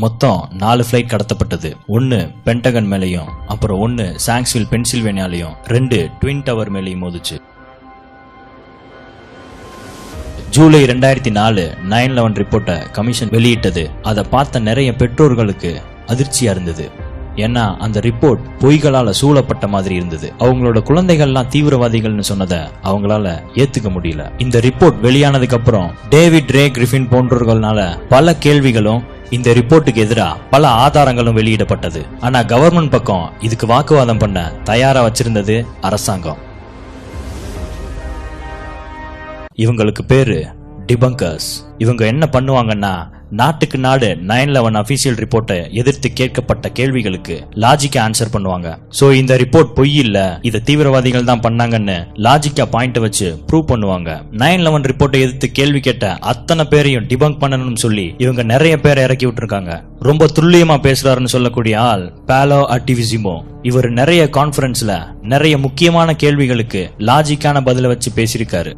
மொத்தம் 4 flight கடத்தப்பட்டது. 1 Pentagon மேலையும், அப்புறம் 1 சாங்ஸ்வில் பென்சில்வேனியாலையும், 2 ட்வின் டவர் மேலையும் மோதுச்சு. ஜூலை 2004 9/11 ரிப்போர்ட்டை கமிஷன் வெளியிட்டது. அதை பார்த்த நிறைய பெற்றோர்களுக்கு அதிர்ச்சியா இருந்தது. ஏன்னா அந்த ரிப்போர்ட் பொய்களால சூழப்பட்ட மாதிரி இருந்தது. அவங்களோட குழந்தைகள்லாம் தீவிரவாதிகள்னு சொன்னதை அவங்களால ஏத்துக்க முடியல. இந்த ரிப்போர்ட் வெளியானதுக்கு அப்புறம் டேவிட் ரே கிரிஃபின் போன்றவர்களால பல கேள்விகளும், இந்த ரிப்போர்ட்டுக்கு எதிராக பல ஆதாரங்களும் வெளியிடப்பட்டது. ஆனா கவர்மெண்ட் பக்கம் இதுக்கு வாக்குவாதம் பண்ண தயாரா வச்சிருந்தது அரசாங்கம். இவங்களுக்கு பேரு டிபங்கர்ஸ். இவங்க என்ன பண்ணுவாங்கன்னா, நாட்டுக்கு நாடு 9/11 அபிஷியல் ரிப்போர்ட்டை எதிர்த்து கேட்கப்பட்ட கேள்விகளுக்கு லாஜிக்கா ஆன்சர் பண்ணுவாங்க. சோ இந்த ரிப்போர்ட் பொய் இல்ல, இத தீவிரவாதிகள் தான் பண்ணாங்கன்னு லாஜிக்கா பாயிண்ட் வச்சு ப்ரூவ் பண்ணுவாங்க. 9/11 ரிப்போர்ட்டை எதிர்த்து கேள்வி கேட்ட அத்தனை பேரையும் டிபங்க் பண்ணணும்னு சொல்லி இவங்க நிறைய பேரை இறக்கி விட்டுருக்காங்க. ரொம்ப துல்லியமா பேசுறாருன்னு சொல்லக்கூடிய ஆள் பாலோ அட்டிவிசிமோ. இவர் நிறைய கான்ஃபரன்ஸ்ல நிறைய முக்கியமான கேள்விகளுக்கு லாஜிக்கான பதில வச்சு பேசியிருக்காரு.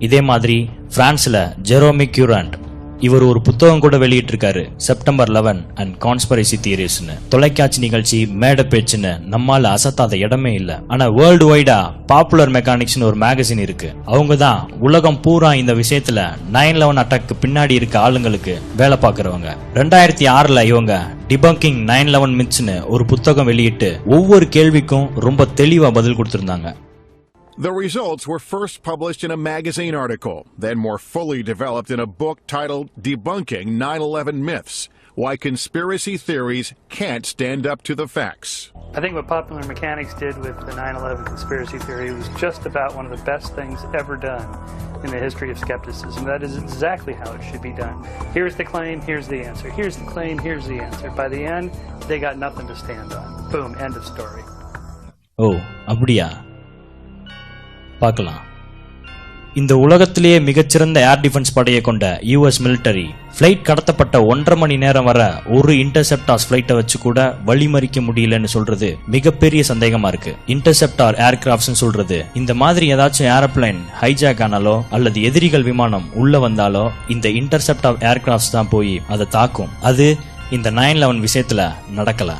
இதே மாதிரி பிரான்ஸ்ல ஜெரோமி கியூராண்ட் இவர் ஒரு புத்தகம் கூட வெளியிட்டிருக்காரு, செப்டம்பர் 11 அண்ட் கான்ஸ்பிரசி தியரிஸ்னு. தொலைக்காட்சி நிகழ்ச்சி, மேடை பேச்சுன்னு நம்மால அசத்தாத இடமே இல்ல. ஆனா வேர்ல்டு வைடா பாப்புலர் மெக்கானிக்ஸ்னு ஒரு மேகசின் இருக்கு. அவங்க தான் உலகம் பூரா இந்த விஷயத்துல 9/11 அட்டாக்கு பின்னாடி இருக்க ஆளுங்களுக்கு வேலை பார்க்கறவங்க. 2006 இவங்க டிபங்கிங் 9/11 மித்ஸ்னு ஒரு புத்தகம் வெளியிட்டு ஒவ்வொரு கேள்விக்கும் ரொம்ப தெளிவா பதில் கொடுத்திருந்தாங்க. The results were first published in a magazine article, then more fully developed in a book titled Debunking 9/11 Myths: Why Conspiracy Theories Can't Stand Up to the Facts. I think what Popular Mechanics did with the 9/11 conspiracy theory was just about one of the best things ever done in the history of skepticism. That is exactly how it should be done. Here's the claim, here's the answer. Here's the claim, here's the answer. By the end, they got nothing to stand on. Boom, end of story. Oh, அப்படியா? பார்க்கலாம். இந்த உலகத்திலேயே மிகச்சிறந்த air defence படையை கொண்ட US military flight கடத்தப்பட்ட 1.5 மணி நேரம் வர ஒரு இன்டர்செப்டார் பிளைட்டை வச்சு கூட வழிமறிக்க முடியலன்னு சொல்றது மிகப்பெரிய சந்தேகமா இருக்கு. இன்டர்செப்டார் ஏர்கிராப்ட்ஸ் சொல்றது இந்த மாதிரி ஏதாச்சும் ஏரோப்ளைன் ஹைஜாக் ஆனாலோ அல்லது எதிரிகள் விமானம் உள்ள வந்தாலோ இந்த இன்டர்செப்டார் ஏர்கிராப்ட்ஸ் தான் போய் அதை தாக்கும். அது இந்த 9/11 விஷயத்துல நடக்கல.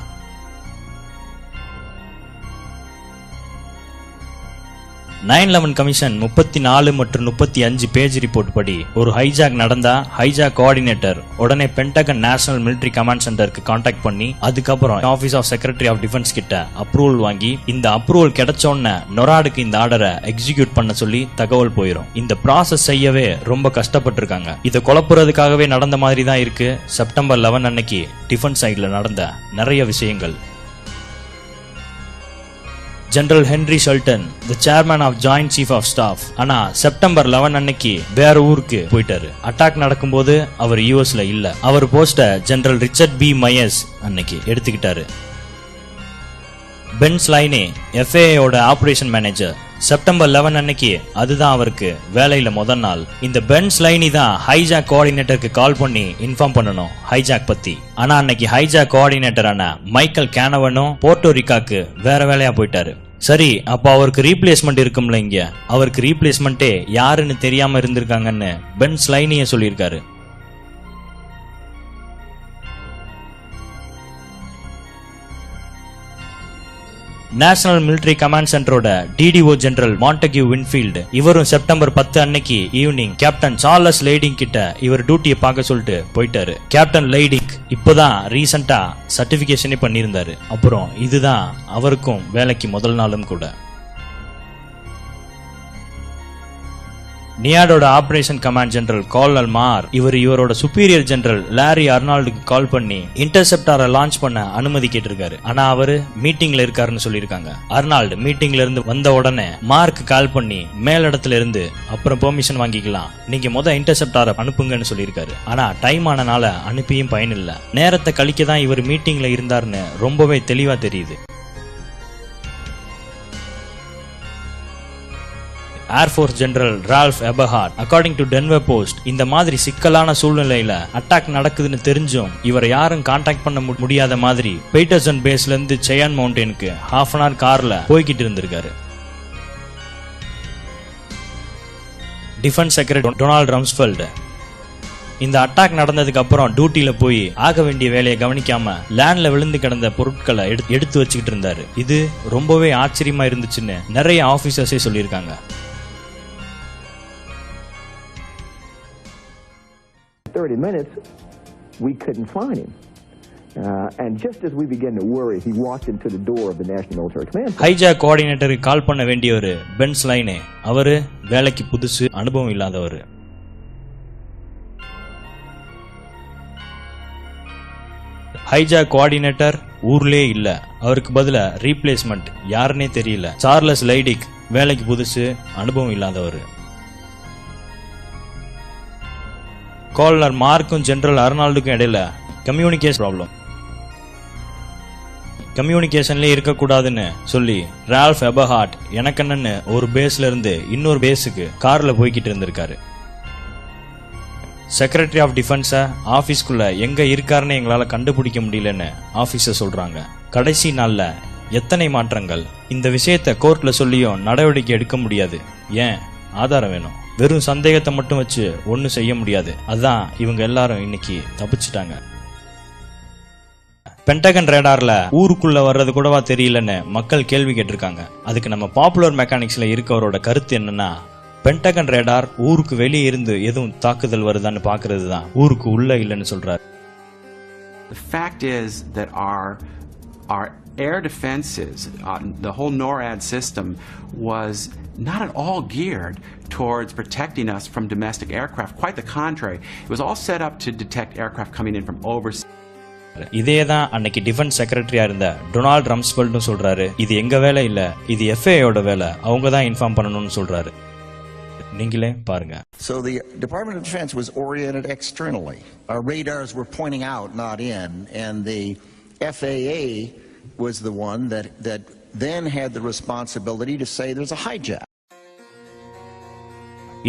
9/11 கமிஷன் 34 மற்றும் 35 பேஜ் ரிப்போர்ட் படி ஒரு ஹைஜாக் நடந்தா ஹைஜாக் கோஆர்டினேட்டர் உடனே பென்டகன் நேஷனல் மிலிட்டரி கமாண்ட் சென்டருக்கு கான்டாக்ட் பண்ணி அதுக்கப்புறம் office of secretary of defence கிட்ட அப்ரூவல் வாங்கி, இந்த அப்ரூவல் கிடைச்சோன்னு நொராடுக்கு இந்த ஆர்டரை எக்ஸிக்யூட் பண்ண சொல்லி தகவல் போயிடும். இந்த ப்ராசஸ் செய்யவே ரொம்ப கஷ்டப்பட்டிருக்காங்க. இதை குழப்புறதுக்காகவே நடந்த மாதிரி தான் இருக்கு செப்டம்பர் 11 அன்னைக்கு டிஃபென்ஸ் சைட்ல நடந்த நிறைய விஷயங்கள். General Henry Shelton, the chairman of joint chief of staff, ஆனா செப்டம்பர் 11 அன்னைக்கு வேற ஊருக்கு போயிட்டாரு. அட்டாக் நடக்கும்போது அவர் யூஎஸ்ல இல்ல. அவர் போஸ்ட ஜெனரல் ரிச்சர்ட் பி மையர்ஸ் அன்னைக்கு எடுத்துக்கிட்டாரு. பென் ஸ்லைனே, எஃப்ஏஓட ஆபரேஷன் மேனேஜர், செப்டம்பர் 11 அன்னைக்கு அதுதான் அவருக்கு வேலையில முதல் நாள். இந்த பென் ஸ்லைனி தான் ஹைஜாக் கோஆர்டினேட்டருக்கு கால் பண்ணி இன்ஃபார்ம் பண்ணணும் ஹைஜாக் பத்தி. ஆனா அன்னைக்கு ஹைஜாக் கோஆர்டினேட்டரான மைக்கேல் கேனவனும் போர்ட்டோரிக்காக்கு வேற வேலையா போயிட்டாரு. சரி, அப்ப அவருக்கு ரீப்ளேஸ்மெண்ட் இருக்கும்ல. இங்க அவருக்கு ரீப்ளேஸ்மெண்டே யாருன்னு தெரியாம இருந்திருக்காங்கன்னு பென் ஸ்லைனிய சொல்லியிருக்காரு. National military command சென்டரோட TDO general மாண்டகியூ Winfield, இவரும் செப்டம்பர் 10 அன்னைக்கு ஈவினிங் கேப்டன் சார்லஸ் லைடிங் கிட்ட இவர் டியூட்டியை பார்க்க சொல்லிட்டு போயிட்டாரு. கேப்டன் லைடிங் இப்பதான் ரீசெண்டா சர்டிபிகேஷனே பண்ணியிருந்தாரு. அப்புறம் இதுதான் அவருக்கும் வேலைக்கு முதல் நாளும் கூட. நியாடோட ஆபரேஷன் கமாண்ட் ஜெனரல் கர்னல் மார் இவரோட சுப்பீரியர் ஜெனரல் லாரி அர்னால்டுக்கு கால் பண்ணி இன்டர்செப்டாரை லான்ச் பண்ண அனுமதி கேட்டிருக்காரு. ஆனா அவரு மீட்டிங்ல இருக்காருன்னு சொல்லியிருக்காங்க. அர்னால்டு மீட்டிங்ல இருந்து வந்த உடனே மார்க்கு கால் பண்ணி மேலிடத்துல இருந்து அப்புறம் பெர்மிஷன் வாங்கிக்கலாம், நீங்க இன்டர்செப்டாரை அனுப்புங்கன்னு சொல்லியிருக்காரு. ஆனா டைம் ஆனனால அனுப்பியும் பயன் இல்ல. நேரத்தை கழிக்க தான் இவர் மீட்டிங்ல இருந்தாருன்னு ரொம்பவே தெளிவா தெரியுது. Air force general Ralph Eberhart, according to Denver Post, இந்த மாதிரி சிக்கலான சூழ்நிலையில அட்டாக் நடக்குதுன்னு தெரிஞ்சும் இவரை யாரும் கான்டாக்ட் பண்ண முடியாத மாதிரி பெய்டர்சன் பேஸ்ல இருந்து செயான் மவுண்டனுக்கு ½ an hour கார்ல போய்கிட்டு இருந்திருக்காரு. டிஃபென்ஸ் செக்ரட்டரி டொனால்ட் ரம்ஸ்ஃபெல்ட், இந்த அட்டாக் நடந்ததுக்கு அப்புறம் டியூட்டில போய் ஆக வேண்டிய வேலையை கவனிக்காம லேண்ட்ல விழுந்து கிடந்த பொருட்களை எடுத்து வச்சுக்கிட்டு இருந்தாரு. இது ரொம்பவே ஆச்சரியமா இருந்துச்சுன்னு நிறைய ஆபீசர்ஸே சொல்லியிருக்காங்க. 30 minutes, we couldn't find him. And just as we began to worry, he walked into the door of the National Military Command. Hijack கோஆர்டினேட்டருக்கு கால் பண்ண வேண்டியவர் பென்ஸ் லைனே. அவரு வேலைக்கு புதுசு, அனுபவம் இல்லாதவர். ஹைஜாக் கோஆர்டினேட்டர் ஊர்லயே இல்ல. அவருக்கு பதிலா ரீப்ளேஸ்மெண்ட் யாருன்னே தெரியல. சார்லஸ் லைடிக் வேலைக்கு புதுசு, அனுபவம் இல்லாதவர். காலர் மார்க்கும் ஜெனரல் அர்னால்டுக்கும் இடையில கம்யூனிகேஷன் ப்ராப்ளம். கம்யூனிகேஷன்லயே இருக்கக்கூடாதுன்னு சொல்லி ரால்ஃப் எபர்ஹார்ட் எனக்கென்னு ஒரு பேஸ்ல இருந்து இன்னொரு பேஸுக்கு கார்ல போய்கிட்டு இருந்திருக்காரு. செக்ரட்டரி ஆஃப் டிஃபென்ஸ ஆபீஸ்க்குள்ள எங்க இருக்காருன்னு எங்களால கண்டுபிடிக்க முடியலன்னு ஆபீஸர் சொல்றாங்க. கடைசி நாள்ல எத்தனை மாற்றங்கள். இந்த விஷயத்த கோர்ட்ல சொல்லியும் நடவடிக்கை எடுக்க முடியாது. ஏன்? ஆதாரம் வேணும். வெறும் சந்தேகத்தை மட்டும் வச்சு ஒன்னும் செய்ய முடியாது. அதான் இவங்க எல்லாரும் இன்னைக்கு தப்பிச்சிட்டாங்க. பென்டகன் ரேடார்ல ஊருக்குள்ள வர்றது கூடவா தெரியலன்னு மக்கள் கேள்வி கேட்டிருக்காங்க. அதுக்கு நம்ம பாப்புலர் மெக்கானிக்ஸ்ல இருக்கவரோட கருத்து என்னன்னா, பென்டகன் ரேடார் ஊருக்கு வெளியே இருந்து எதுவும் தாக்குதல் வருதான்னு பாக்குறது தான், ஊருக்கு உள்ள இல்லைன்னு சொல்றாரு. The fact is that our air defenses, the whole NORAD system was not at all geared towards protecting us from domestic aircraft. Quite the contrary. It was all set up to detect aircraft coming in from overseas. இதேதான் அன்னைக்கு defence செக்ரட்டரியா இருந்த Donald ரம்ஸ்பெல்டும் சொல்றாரு. இது எங்க வேலை இல்ல, இது FAAயோட வேலை, அவங்க தான் இன்ஃபார்ம் பண்ணணும்னு சொல்றாரு. நீங்களே பாருங்க. So the Department of Defense was oriented externally. Our radars were pointing out, not in, and the FAA was the one that then had the responsibility to say there's a hijack.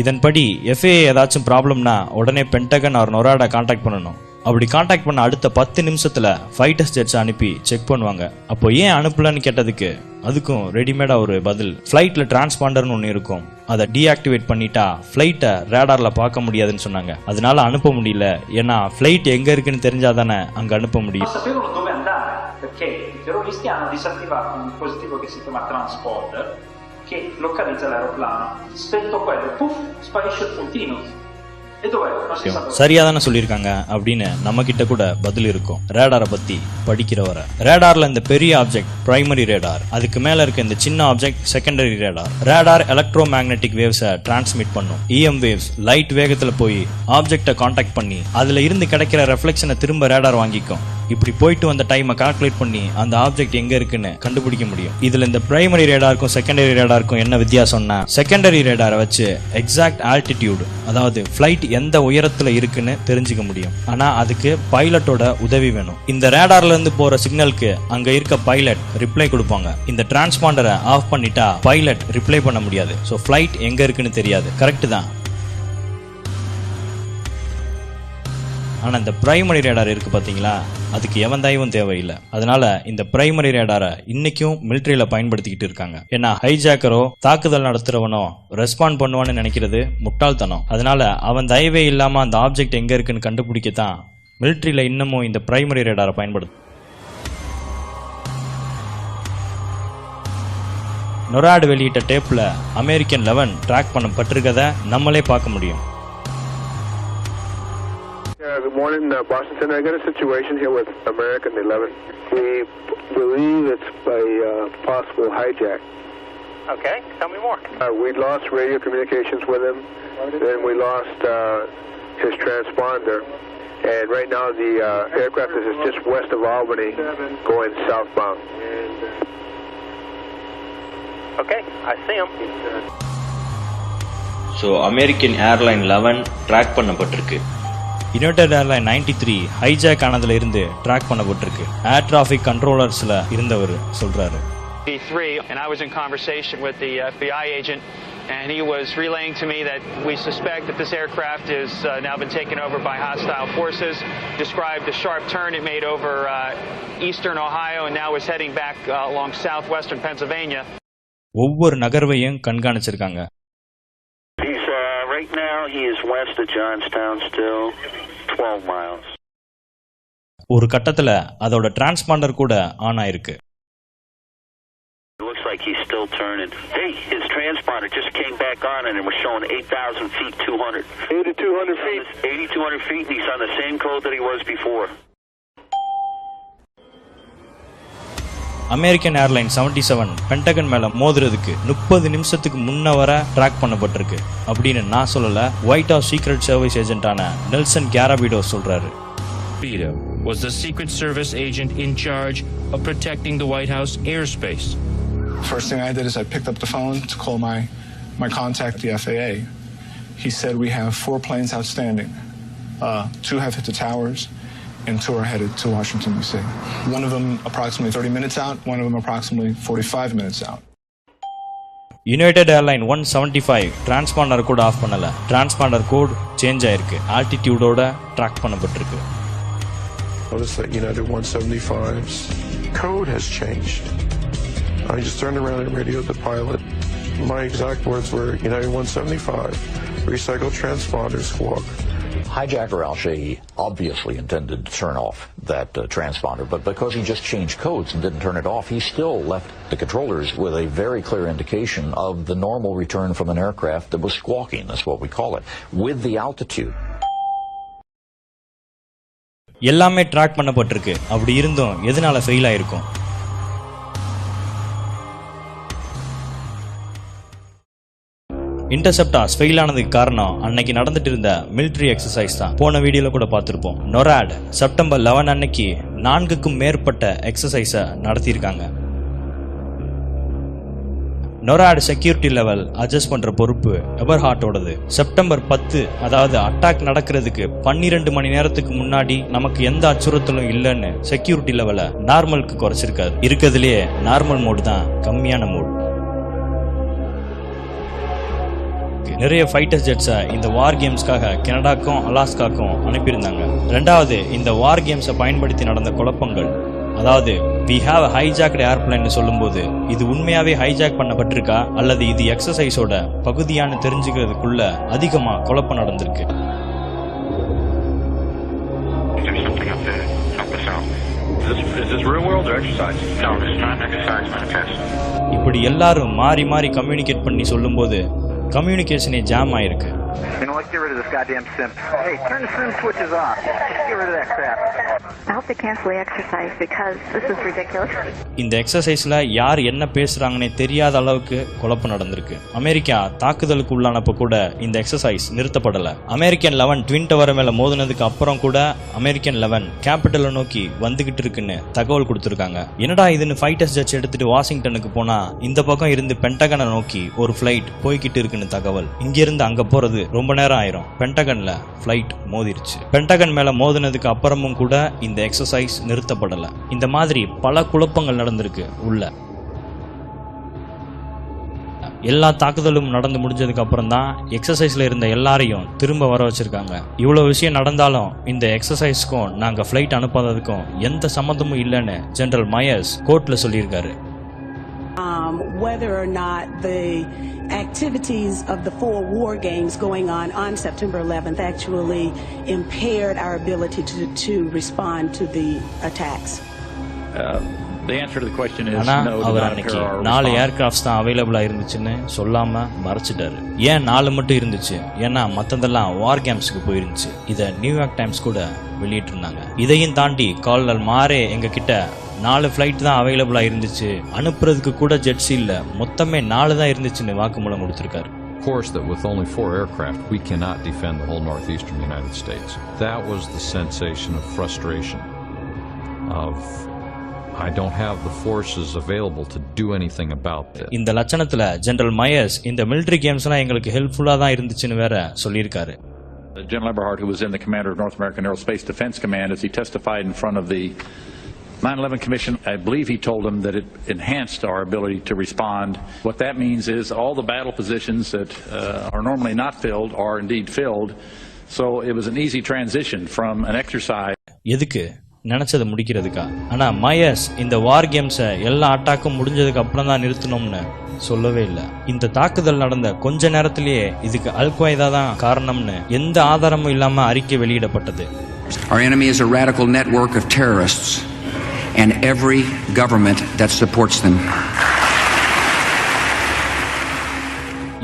இதன்படி FAA ஏதாச்சும் ப்ராப்ளம்னா உடனே Pentagon R நொராட contact பண்ணணும். அப்படி contact பண்ண அடுத்த 10 நிமிஷத்துல fighters ஜெட்ஸ் அனுப்பி செக் பண்ணுவாங்க. அப்போ ஏன் அனுப்பலன்னு கேட்டதுக்கு அதுக்கும் ரெடிமேடா ஒரு பதில். ஃபிளைட்ல டிரான்ஸ்பாண்டர்னு ஒன்று இருக்கும், அதை டீஆக்டிவேட் பண்ணிட்டா ஃபிளைட்டை ரேடார்ல பார்க்க முடியாதுன்னு சொன்னாங்க. அதனால அனுப்ப முடியல. ஏன்னா ஃபிளைட் எங்க இருக்குன்னு தெரிஞ்சாதானே அங்க அனுப்ப முடியும். Perché i terroristi hanno disattivato un dispositivo che si chiama transponder che localizza l'aeroplano. Spento quello, puff, sparisce il puntino. சரியா தானே சொல்லியிருக்காங்க அப்படின்னு நம்ம கிட்ட கூட பதில் இருக்கும். ரேடாரை பத்தி படிக்கிறவரை, ரேடார்ல இந்த பெரிய ஆப்ஜெக்ட் பிரைமரி ரேடார், அதுக்கு மேல இருக்க இந்த சின்ன object secondary radar. Radar electromagnetic வேவ்ஸை டிரான்ஸ்மிட் பண்ணும். EM வேவ்ஸ் லைட் வேகத்துல போய் ஆப்ஜெக்டை கான்டாக்ட் பண்ணி அதுல இருந்து கிடைக்கிற ரெஃப்ளெக்ஷனை திரும்ப ரேடார் வாங்கிக்கும். இப்படி போயிட்டு வந்த டைமை கால்குலேட் பண்ணி அந்த ஆப்ஜெக்ட் எங்க இருக்குன்னு கண்டுபிடிக்க முடியும். இதுல இந்த பிரைமரி ரேடாருக்கும் செகண்டரி ரேடாருக்கும் என்ன வித்தியாசம்னா, செகண்டரி ரேடாரை வச்சு எக்ஸாக்ட் ஆல்டிடியூட், அதாவது ஃபிளைட் எந்த உயரத்துல இருக்குன்னு தெரிஞ்சுக்க முடியும். ஆனா அதுக்கு பைலட்டோட உதவி வேணும். இந்த ரேடார்ல இருந்து போற சிக்னலுக்கு அங்க இருக்க பைலட் ரிப்ளை கொடுப்பாங்க. இந்த டிரான்ஸ்பாண்டரை ஆஃப் பண்ணிட்டா பைலட் ரிப்ளை பண்ண முடியாது. சோ ஃபிளைட் எங்க இருக்குன்னு தெரியாது. கரெக்ட் தான். ஆனா இந்த பிரைமரி ரேடார் இருக்கு பாத்தீங்களா, அதுக்கு எவன் தயவும் தேவையில்லை. அதனால இந்த பிரைமரி ரேடாரை இன்னைக்கும் மிலிட்டரியில பயன்படுத்திக்கிட்டு இருக்காங்க. ஏன்னா ஹைஜாக்கரோ தாக்குதல் நடத்துறவனோ ரெஸ்பாண்ட் பண்ணுவான்னு நினைக்கிறது முட்டாள்தனம். அதனால அவன் தயவே இல்லாம அந்த ஆப்ஜெக்ட் எங்க இருக்குன்னு கண்டுபிடிக்கத்தான் மிலிட்டரியில இன்னமும் இந்த பிரைமரி ரேடாரை பயன்படுத்து. நொராட் வெளியிட்ட டேப்ல அமெரிக்கன் 11 ட்ராக் பண்ணப்பட்டிருக்கத நம்மளே பார்க்க முடியும். Good morning, Washington. I got a situation here with American 11. We believe it's a possible hijack. Okay, tell me more. We lost radio communications with him. Then we lost his transponder. And right now the aircraft is just west of Albany going southbound. Okay, I see him. So, American Airline 11 track பண்ணப்பட்டிருக்கு. United airline 93 hijack ஆனதுல இருந்து track பண்ணப்பட்டிருக்கு. Air traffic கண்ட்ரோலர்ஸ்ல இருந்தவர் சொல்றாரு. And I was in conversation with the FBI agent, and he was relaying to me that we suspect that this aircraft is now been taken over by hostile forces. Described the sharp turn it made over eastern Ohio and now is heading back along southwestern Pennsylvania. ஒவ்வொரு நகர்வையும் கண்காணிச்சிருக்காங்க. Right now, he is west of Johnstown still, 12 miles. ஒரு கட்டத்துல அதோட transponder கூட on ஆயிருக்கு. It looks like he's still turning. Hey, his transponder just came back on and it was showing 8,000 feet, 200. 8,200 feet? 8,200 feet, and he's on the same code that he was before. American airline 77 Pentagon மேல மோதுறதுக்கு 30 நிமிஷத்துக்கு முன்ன வர track பண்ணப்பட்டிருக்கு அப்படின்னு நான் சொல்லல, White House secret service ஏஜென்ட்டான Nelson Garabito சொல்றாரு. Vito was the Secret Service agent in charge of protecting the White House airspace. First thing I did is I picked up the phone to call my contact at the FAA. He said we have 4 planes outstanding. 2 have hit the towers and 2 are headed to Washington, D.C. One of them approximately 30 minutes out, one of them approximately 45 minutes out. United airline 175 transponder code off பண்ணல. Transponder code change ஆயிருக்கு, ஆல்டிடியூடோட track பண்ணப்பட்டிருக்கு. Notice that United 175's code has changed. I just turned around and radioed the pilot. My exact words were, United 175, recycle transponder squawk. Hijacker Al-Shehhi obviously intended to turn off that transponder, but because he just changed codes and didn't turn it off, he still left the controllers with a very clear indication of the normal return from an aircraft that was squawking, that's what we call it, with the altitude. எல்லாமே track பண்ணப்பட்டிருக்கு. அப்படி இருந்தும் எதனால fail ஆயிருக்கும்? இன்டர்செப்டார்ஸ் fail ஆனதுக்கு காரணம் அன்னைக்கு நடந்துட்டு இருந்த மிலிட்டரி எக்ஸசைஸ் தான். போன வீடியோல கூட பார்த்திருப்போம். நொராட் செப்டம்பர் 11 அன்னைக்கு 4க்கும் மேற்பட்ட எக்ஸசைஸை நடத்தியிருக்காங்க. நொராட் செக்யூரிட்டி லெவல் அட்ஜஸ்ட் பண்ற பொறுப்பு எபர்ஹார்ட்டோடது. செப்டம்பர் 10, அதாவது அட்டாக் நடக்கிறதுக்கு 12 மணி நேரத்துக்கு முன்னாடி நமக்கு எந்த அச்சுறுத்தலும் இல்லைன்னு செக்யூரிட்டி லெவலை நார்மலுக்கு குறைச்சிருக்காரு. இருக்கிறதுலேயே நார்மல் மோடு தான் கம்மியான மோடு. நிறைய ஃபைட்டர் ஜெட்ஸை இந்த வார் கேம்ஸ்க்காக கனடாக்கும் அலாஸ்காக்கும் அனுப்பியிருந்தாங்க. 2வது, இந்த வார் கேம்ஸை பயன்படுத்தி நடந்த குழப்பங்கள், அதாவது we have a hijacked airplane சொல்லும்போது இது உண்மையாவே ஹைஜாக் பண்ணப்பட்டிருக்கா அல்லது இது எக்ஸசைஸோட பகுதியானு தெரிஞ்சுக்கிறதுக்குள்ள அதிகமா குழப்பம் நடந்திருக்கு. இப்படி எல்லாரும் மாறி மாறி கம்யூனிகேட் பண்ணி சொல்லும்போது கம்யூனிகேஷனே ஜாம் ஆயிருக்கு. Let's get rid of this goddamn sim. Hey, turn the sim switches off. Let's get rid of that crap. I hope they cancel the exercise because this is ridiculous. இந்த எக்ஸசைஸ்ல யார் என்ன பேசுறாங்கன்னே தெரியாத அளவுக்கு குழப்பம் நடந்திருக்கு. அமெரிக்கா தாக்குதலுக்கு உள்ளானப்ப கூட இந்த எக்ஸசைஸ் நிறுத்தப்படல. அமெரிக்கன் 11 ட்வின் டவர் மேல மோதினதுக்கு அப்புறம் கூட அமெரிக்கன் 11 கேபிட்டலை நோக்கி வந்துகிட்டு இருக்குன்னு தகவல் கொடுத்திருக்காங்க. என்னடா இதுன்னு ஃபைட்டர்ஸ் ஜெட்ஸ் எடுத்துட்டு வாஷிங்டனுக்கு போனா இந்த பக்கம் இருந்து பென்டகனை நோக்கி ஒரு ஃபிளைட் போய்கிட்டு இருக்குன்னு தகவல். இங்கிருந்து அங்க போறது ரொம்ப நேரம் ஆயிரும். பென்டகன்ல ஃபிளைட் மோதிருச்சு. பென்டகன் மேல மோதினதுக்கு அப்புறமும் கூட இந்த எக்ஸசைஸ் நிறுத்தப்படல. இந்த மாதிரி பல குழப்பங்கள் நடந்திருக்கு உள்ள. எல்லா தாக்குதலும் நடந்து முடிஞ்சதுக்கு அப்புறம் தான் எக்ஸசைஸ்ல இருந்த எல்லாரையும் திரும்ப வர வச்சிருக்காங்க. இவ்வளவு விஷயம் நடந்தாலும் இந்த எக்ஸசைஸ்க்கும் நாங்க ஃபிளைட் அனுப்பாததுக்கும் எந்த சம்மந்தமும் இல்லைன்னு ஜெனரல் மயர்ஸ் கோர்ட்ல சொல்லியிருக்காரு. Whether or not the activities of the 4 war games going on September 11th actually impaired our ability to respond to the attacks. The answer to the question is no. அவர் அன்னைக்கு 4 aircrafts தான் அவைலபிளா இருந்துச்சுன்னு சொல்லாம மறைச்சிட்டாரு. ஏன் 4 மட்டும் இருந்துச்சு? ஏன்னா மத்ததெல்லாம் வார் கேம்ஸ்க்கு போயிருந்துச்சு. இதை நியூயார்க் டைம்ஸ் கூட வெளியிட்டு இருந்தாங்க. இதையும் தாண்டி கால்னல் மாரே எங்க கிட்ட 4 ஃபிளைட் தான் அவைலபிளா இருந்துச்சு, அனுப்புறதுக்கு கூட ஜெட்ஸ் இல்ல, மொத்தமே 4 தான் இருந்துச்சுன்னு வாக்குமூலம் கொடுத்திருக்காரு. Of course that with only 4 aircraft we cannot defend the whole northeastern United States. That was the sensation of frustration of I don't have the forces available to do anything about this. இந்த லட்சணத்துல general Myers இந்த military கேம்ஸ்லாம் எங்களுக்கு ஹெல்ப்ஃபுல்லா தான் இருந்துச்சுன்னு வேற சொல்லியிருக்காரு. General Eberhart, who was in the commander of North American Aerospace Defense Command, as he testified in front of the 9/11 Commission, I believe he told them that it enhanced our ability to respond. What that means is all the battle positions that are normally not filled are indeed filled. So it was an easy transition from an exercise. எதுக்கு நினைச்சதை முடிக்கிறதுக்கா? ஆனா Myers இந்த வார் கேம்ஸை எல்லா அட்டாக்கும் முடிஞ்சதுக்கு அப்புறம் தான் நிறுத்தணும்னு சொல்லவே இல்லை. இந்த தாக்குதல் நடந்த கொஞ்ச நேரத்திலேயே இதுக்கு அல் குவைதா தான் காரணம்னு எந்த ஆதாரமும் இல்லாம அறிக்கை வெளியிடப்பட்டது. Our enemy is a radical network of terrorists and every government that supports them.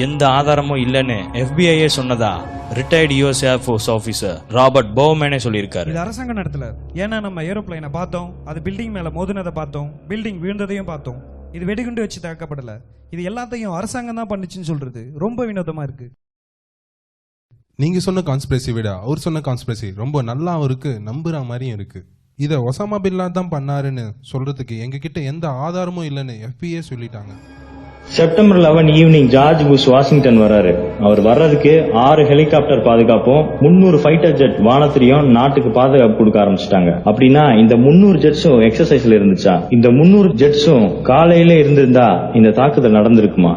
எந்த ஆதாரமும் இல்லைன்னு FBI சொன்னதா retired US air force officer Robert பவுமேனே சொல்லியிருக்காரு. இது அரசாங்கம் நடத்தல. ஏன்னா நம்ம ஏரோப்ளைனை பார்த்தோம், அது பில்டிங் மேல மோதினதை பார்த்தோம், பில்டிங் விழுந்ததையும் பார்த்தோம். இது வெடிகுண்டு வச்சு தாக்கப்படல. இது எல்லாத்தையும் அரசாங்கம் தான் பண்ணுச்சுன்னு சொல்றது ரொம்ப வினோதமா இருக்கு. நீங்க சொன்ன கான்ஸ்பிரசி விட அவர் சொன்ன கான்ஸ்பிரசி ரொம்ப நல்லாவும் இருக்கு, நம்புற மாதிரியும் இருக்கு. இதை ஒசாமா பின் லாடன் தான் பண்ணாருன்னு சொல்றதுக்கு எங்ககிட்ட எந்த ஆதாரமும் இல்லைன்னு FBI சொல்லிட்டாங்க. September 11 evening George Bush Washington வர்றாரு. அவர் வர்றதுக்கு 6 ஹெலிகாப்டர் பாதுகாப்பும் 300 ஃபைட்டர் ஜெட் வானத்திரியும் நாட்டுக்கு பாதுகாப்பு கொடுக்க ஆரம்பிச்சிட்டாங்க. அப்படின்னா இந்த 300 ஜெட்ஸும் எக்ஸசைஸ்ல இருந்துச்சா? இந்த 300 ஜெட்ஸும் காலையில இருந்திருந்தா இந்த தாக்குதல் நடந்திருக்குமா?